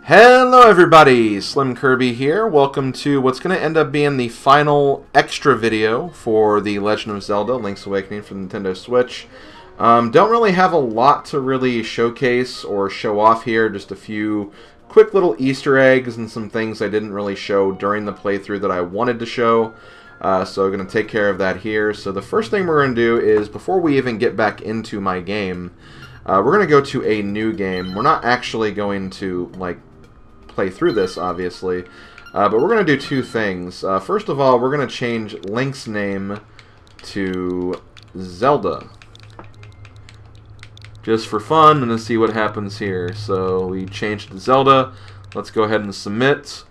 Hello everybody, SlimKirby here. Welcome to what's going to end up being the final extra video for The Legend of Zelda Link's Awakening for the Nintendo Switch. Don't really have a lot to really showcase or show off here, just a few quick little Easter eggs and some things I didn't really show during the playthrough that I wanted to show. So I'm going to take care of that here. So the first thing we're going to do is, before we even get back into my game, we're going to go to a new game. We're not actually going to, play through this, obviously. But we're going to do two things. First of all, we're going to change Link's name to Zelda. Just for fun and to see what happens here. So we changed it to Zelda. Let's go ahead and submit.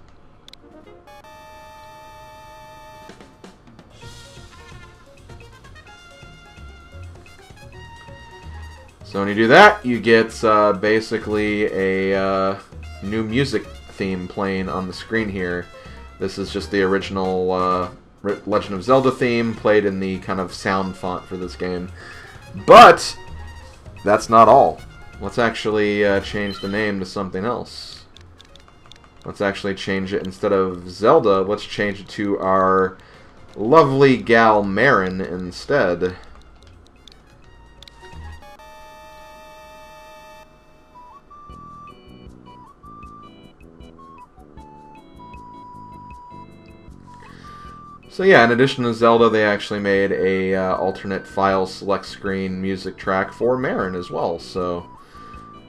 So when you do that, you get basically a new music theme playing on the screen here. This is just the original Legend of Zelda theme played in the kind of sound font for this game. But that's not all. Let's actually change the name to something else. Let's actually change it, instead of Zelda, let's change it to our lovely gal Marin instead. So yeah, in addition to Zelda, they actually made a alternate file select screen music track for Marin as well. So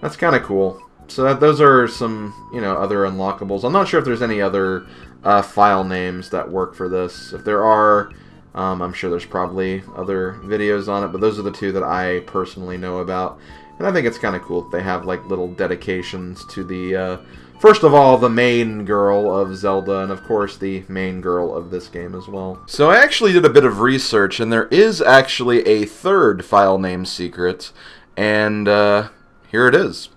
that's kind of cool. So those are some, other unlockables. I'm not sure if there's any other file names that work for this. If there are, I'm sure there's probably other videos on it. But those are the two that I personally know about. And I think it's kind of cool that they have little dedications to the first of all, the main girl of Zelda, and of course the main girl of this game as well. So I actually did a bit of research, and there is actually a third file name secret, and here it is.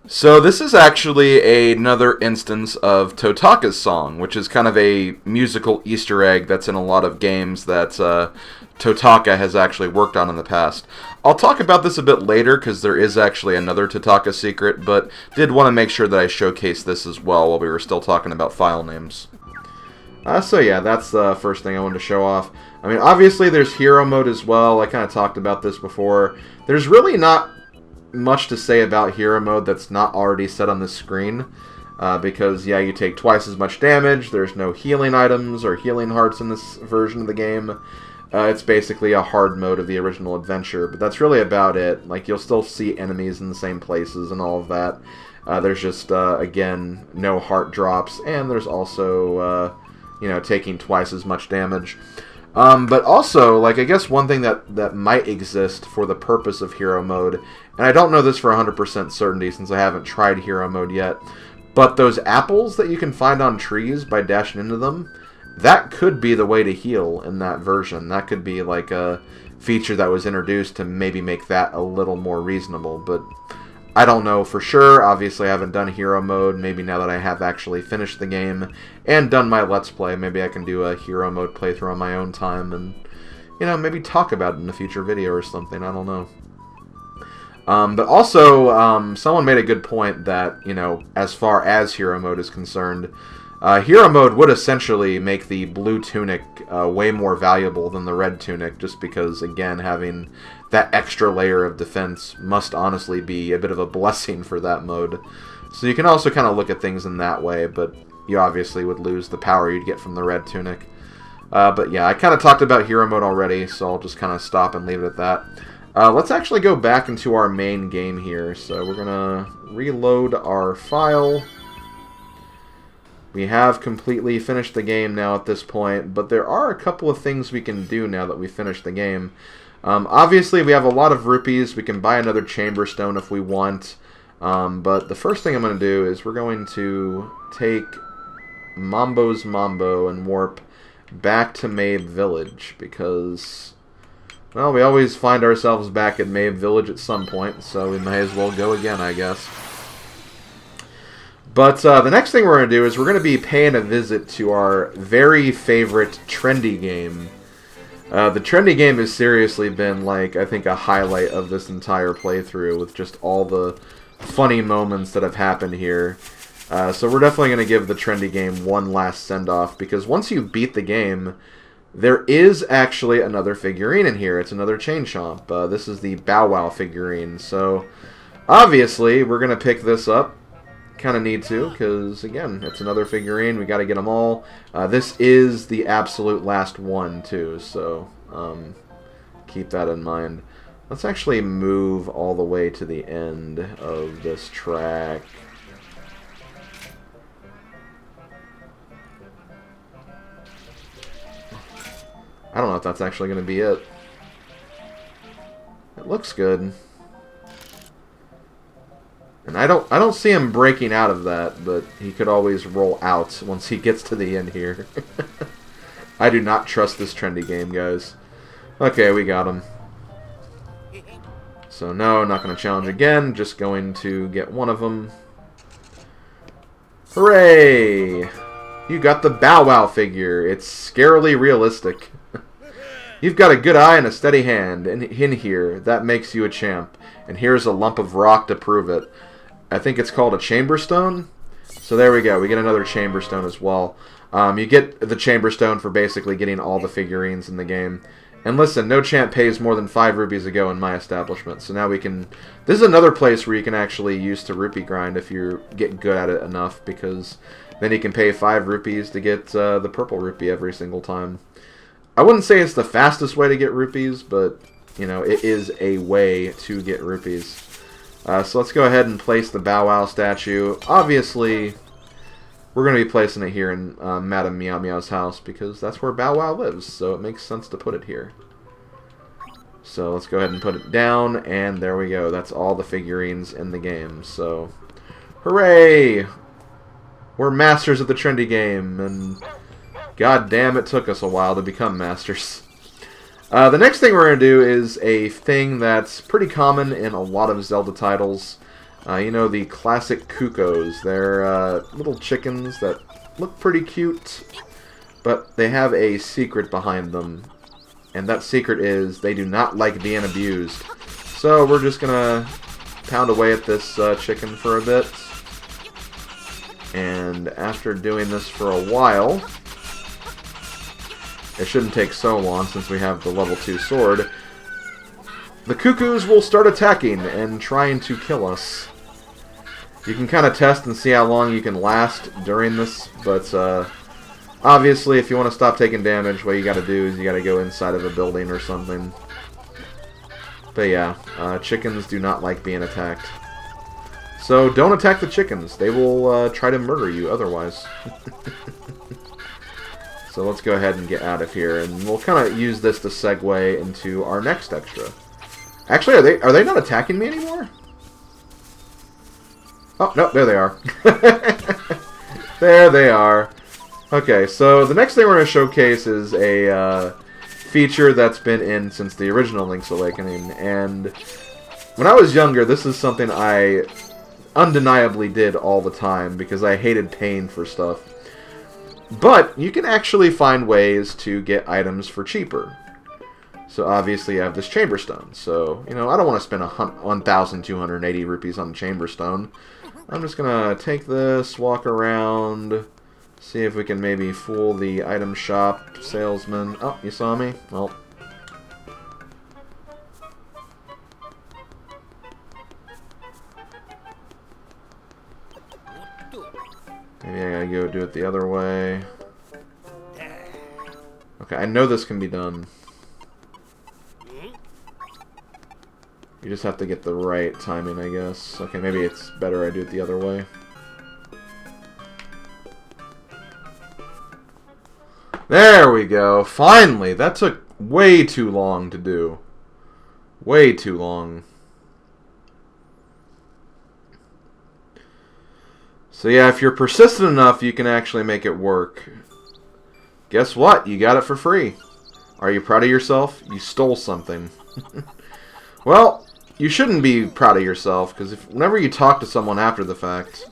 So this is actually another instance of Tataka's song, which is kind of a musical Easter egg that's in a lot of games that Tataka has actually worked on in the past. I'll talk about this a bit later because there is actually another Tataka secret, but did want to make sure that I showcased this as well while we were still talking about file names. So yeah, that's the first thing I wanted to show off. I mean, obviously there's hero mode as well. I kind of talked about this before. There's really not much to say about hero mode that's not already set on the screen, because yeah, you take twice as much damage. There's no healing items or healing hearts in this version of the game. It's basically a hard mode of the original adventure, but that's really about it. You'll still see enemies in the same places and all of that. There's just again, no heart drops, and there's also taking twice as much damage. But also, I guess one thing that might exist for the purpose of hero mode, and I don't know this for 100% certainty since I haven't tried hero mode yet, but those apples that you can find on trees by dashing into them, that could be the way to heal in that version. That could be a feature that was introduced to maybe make that a little more reasonable, but I don't know for sure. Obviously, I haven't done hero mode. Maybe now that I have actually finished the game and done my Let's Play, maybe I can do a hero mode playthrough on my own time and, maybe talk about it in a future video or something. I don't know. But also, someone made a good point that, as far as hero mode is concerned, hero mode would essentially make the blue tunic way more valuable than the red tunic, just because, again, having that extra layer of defense must honestly be a bit of a blessing for that mode. So you can also kind of look at things in that way, but you obviously would lose the power you'd get from the red tunic. But yeah, I kind of talked about hero mode already, so I'll just kind of stop and leave it at that. Let's actually go back into our main game here. So we're going to reload our file. We have completely finished the game now at this point, but there are a couple of things we can do now that we finished the game. Obviously, we have a lot of rupees. We can buy another chamber stone if we want. But the first thing I'm going to do is we're going to take Mambo's Mambo and warp back to Mabe Village because, well, we always find ourselves back at Mabe Village at some point, so we may as well go again, I guess. But the next thing we're going to do is we're going to be paying a visit to our very favorite Trendy game. The Trendy game has seriously been, like, I think a highlight of this entire playthrough with just all the funny moments that have happened here. So we're definitely going to give the Trendy game one last send-off, because once you beat the game, there is actually another figurine in here. It's another Chain Chomp. This is the Bow Wow figurine. So, obviously, we're going to pick this up. Kind of need to, because, again, it's another figurine. We got to get them all. This is the absolute last one, too, so keep that in mind. Let's actually move all the way to the end of this track. I don't know if that's actually going to be it. It looks good. And I don't see him breaking out of that, but he could always roll out once he gets to the end here. I do not trust this Trendy game, guys. Okay, we got him. So no, not going to challenge again, just going to get one of them. Hooray! You got the Bow Wow figure. It's scarily realistic. You've got a good eye and a steady hand in here. That makes you a champ. And here's a lump of rock to prove it. I think it's called a Chamber Stone. So there we go. We get another Chamber Stone as well. You get the Chamber Stone for basically getting all the figurines in the game. And listen, no champ pays more than 5 rupees a go in my establishment. So now we can... This is another place where you can actually use to rupee grind if you get good at it enough. Because then you can pay 5 rupees to get the purple rupee every single time. I wouldn't say it's the fastest way to get rupees, but, you know, it is a way to get rupees. So let's go ahead and place the Bow Wow statue. Obviously, we're going to be placing it here in Madame Meow Meow's house, because that's where Bow Wow lives, so it makes sense to put it here. So let's go ahead and put it down, and there we go. That's all the figurines in the game. So, hooray! We're masters of the Trendy game, and... God damn, it took us a while to become masters. The next thing we're going to do is a thing that's pretty common in a lot of Zelda titles. You know, the classic cuccos. They're little chickens that look pretty cute, but they have a secret behind them. And that secret is they do not like being abused. So we're just going to pound away at this chicken for a bit. And after doing this for a while... It shouldn't take so long since we have the level 2 sword. The cuckoos will start attacking and trying to kill us. You can kind of test and see how long you can last during this, but obviously if you want to stop taking damage, what you got to do is you got to go inside of a building or something. But yeah, chickens do not like being attacked. So don't attack the chickens. They will try to murder you otherwise. So let's go ahead and get out of here, and we'll kind of use this to segue into our next extra. Actually, are they not attacking me anymore? Oh, no, there they are. There they are. Okay, so the next thing we're going to showcase is a feature that's been in since the original Link's Awakening, and when I was younger, this is something I undeniably did all the time, because I hated paying for stuff. But you can actually find ways to get items for cheaper. So obviously you have this Chamber Stone. So, you know, I don't want to spend 1,280 rupees on Chamber Stone. I'm just going to take this, walk around, see if we can maybe fool the item shop salesman. Oh, you saw me? Well. Maybe I gotta go do it the other way. Okay, I know this can be done. You just have to get the right timing, I guess. Okay, maybe it's better I do it the other way. There we go. Finally! That took way too long to do. Way too long. So yeah, if you're persistent enough, you can actually make it work. Guess what? You got it for free. Are you proud of yourself? You stole something. Well, you shouldn't be proud of yourself, because whenever you talk to someone after the fact,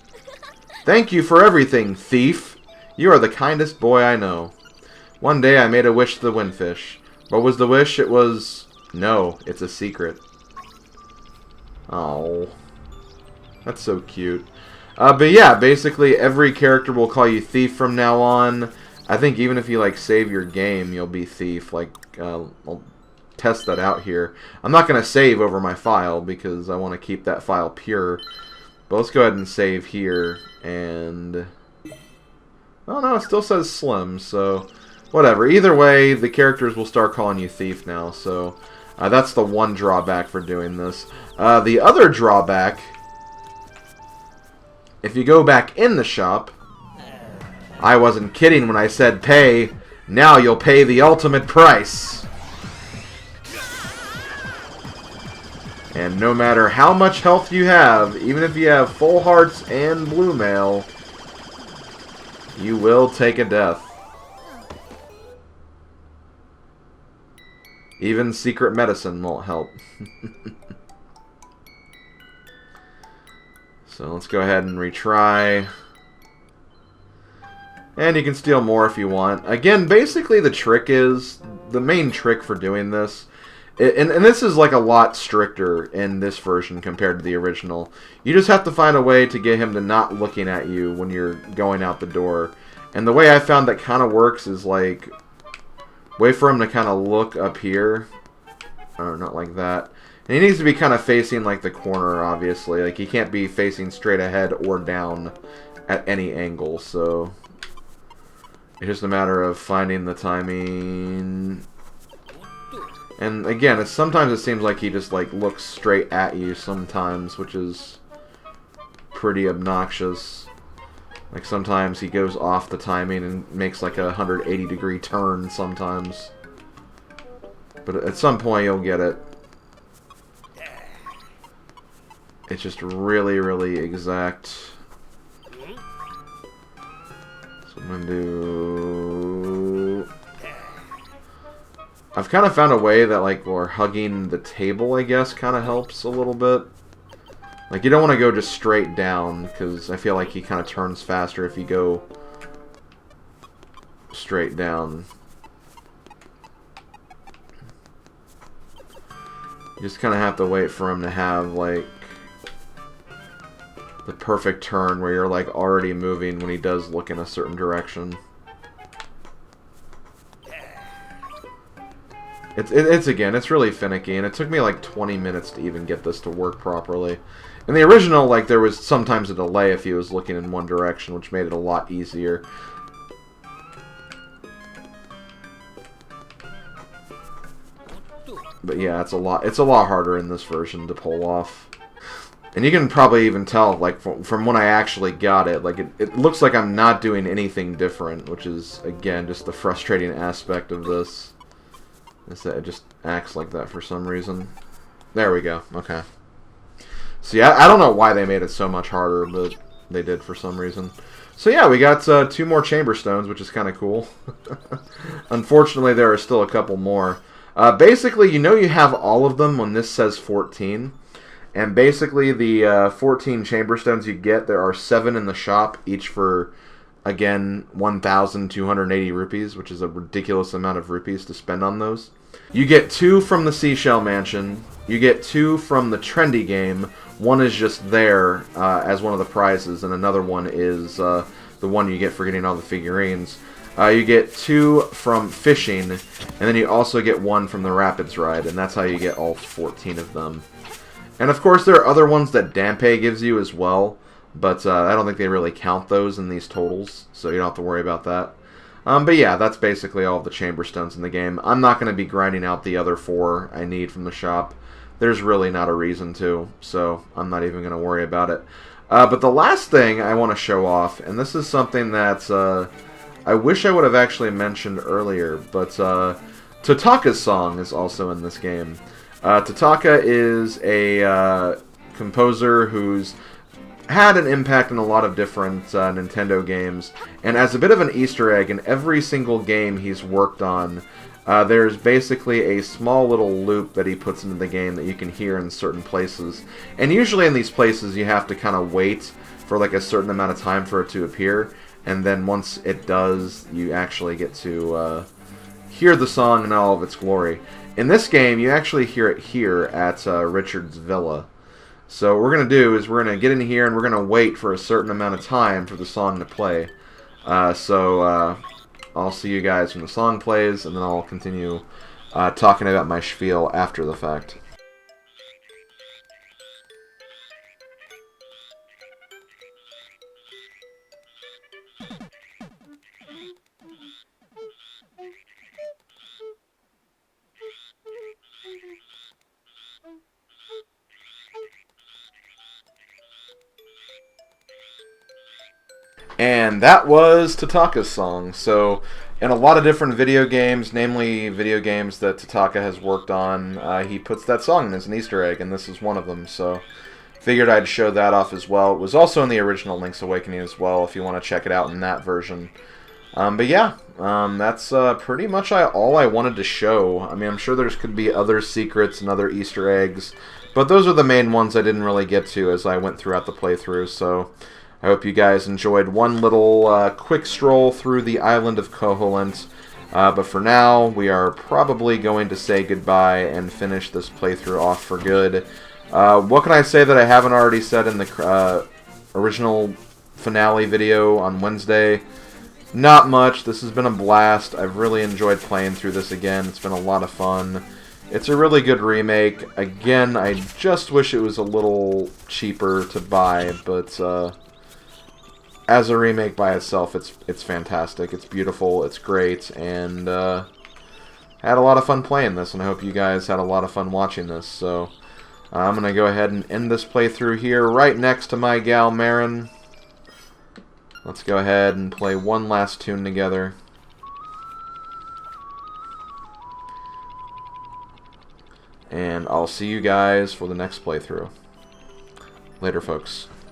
Thank you for everything, thief. You are the kindest boy I know. One day I made a wish to the windfish. What was the wish? It was... No, it's a secret. Oh, that's so cute. But yeah, basically every character will call you thief from now on. I think even if you like save your game, you'll be thief. Like, I'll test that out here. I'm not going to save over my file because I want to keep that file pure. But let's go ahead and save here. And... oh no, it still says Slim, so... whatever. Either way, the characters will start calling you thief now, so... that's the one drawback for doing this. The other drawback... if you go back in the shop... I wasn't kidding when I said pay. Now you'll pay the ultimate price. And no matter how much health you have, even if you have full hearts and blue mail, you will take a death. Even secret medicine won't help. So let's go ahead and retry. And you can steal more if you want. Again, basically the trick is, the main trick for doing this, and this is like a lot stricter in this version compared to the original. You just have to find a way to get him to not looking at you when you're going out the door. And the way I found that kind of works is like, wait for him to kind of look up here. Or not like that. And he needs to be kind of facing like the corner, obviously. Like he can't be facing straight ahead or down at any angle, so... it's just a matter of finding the timing. And again, sometimes it seems like he just like looks straight at you sometimes, which is pretty obnoxious. Like sometimes he goes off the timing and makes like a 180-degree turn sometimes. But at some point you'll get it. It's just really, really exact. So I'm gonna do... I've kind of found a way that like we're hugging the table, I guess, kind of helps a little bit. Like you don't want to go just straight down, because I feel like he kind of turns faster if you go straight down. You just kind of have to wait for him to have like the perfect turn where you're like already moving when he does look in a certain direction. It's really finicky, and it took me like 20 minutes to even get this to work properly. In the original, like there was sometimes a delay if he was looking in one direction, which made it a lot easier. But yeah, it's a lot harder in this version to pull off. And you can probably even tell, like, from when I actually got it, like, it looks like I'm not doing anything different, which is, again, just the frustrating aspect of this. Is that it just acts like that for some reason. There we go. Okay. See, I don't know why they made it so much harder, but they did for some reason. So yeah, we got 2 more chamber stones, which is kind of cool. Unfortunately, there are still a couple more. Basically, you know you have all of them when this says 14. And basically, the 14 chamber stones you get, there are 7 in the shop, each for, again, 1,280 rupees, which is a ridiculous amount of rupees to spend on those. You get 2 from the Seashell Mansion. You get 2 from the Trendy game. One is just there as one of the prizes, and another one is the one you get for getting all the figurines. You get 2 from fishing, and then you also get 1 from the Rapids ride, and that's how you get all 14 of them. And of course there are other ones that Dampe gives you as well, but I don't think they really count those in these totals, so you don't have to worry about that. But yeah, that's basically all of the chamber stones in the game. I'm not going to be grinding out the other 4 I need from the shop. There's really not a reason to, so I'm not even going to worry about it. But the last thing I want to show off, and this is something that I wish I would have actually mentioned earlier, but Tataka's song is also in this game. Tataka is a composer who's had an impact in a lot of different Nintendo games, and as a bit of an Easter egg, in every single game he's worked on, there's basically a small little loop that he puts into the game that you can hear in certain places. And usually in these places you have to kind of wait for like a certain amount of time for it to appear, and then once it does, you actually get to hear the song in all of its glory. In this game, you actually hear it here at Richard's Villa. So what we're going to do is we're going to get in here and we're going to wait for a certain amount of time for the song to play. I'll see you guys when the song plays, and then I'll continue talking about my spiel after the fact. And that was Tataka's song. So, in a lot of different video games, namely video games that Tataka has worked on, he puts that song in as an Easter egg, and this is one of them. So, figured I'd show that off as well. It was also in the original Link's Awakening as well, if you want to check it out in that version. But yeah, that's pretty much all I wanted to show. I mean, I'm sure there could be other secrets and other Easter eggs, but those are the main ones I didn't really get to as I went throughout the playthrough. So I hope you guys enjoyed one little quick stroll through the island of Koholint. But for now, we are probably going to say goodbye and finish this playthrough off for good. What can I say that I haven't already said in the original finale video on Wednesday? Not much. This has been a blast. I've really enjoyed playing through this again. It's been a lot of fun. It's a really good remake. Again, I just wish it was a little cheaper to buy, but as a remake by itself, it's fantastic. It's beautiful. It's great, and I had a lot of fun playing this, and I hope you guys had a lot of fun watching this. So I'm going to go ahead and end this playthrough here right next to my gal Marin. Let's go ahead and play one last tune together. And I'll see you guys for the next playthrough. Later, folks.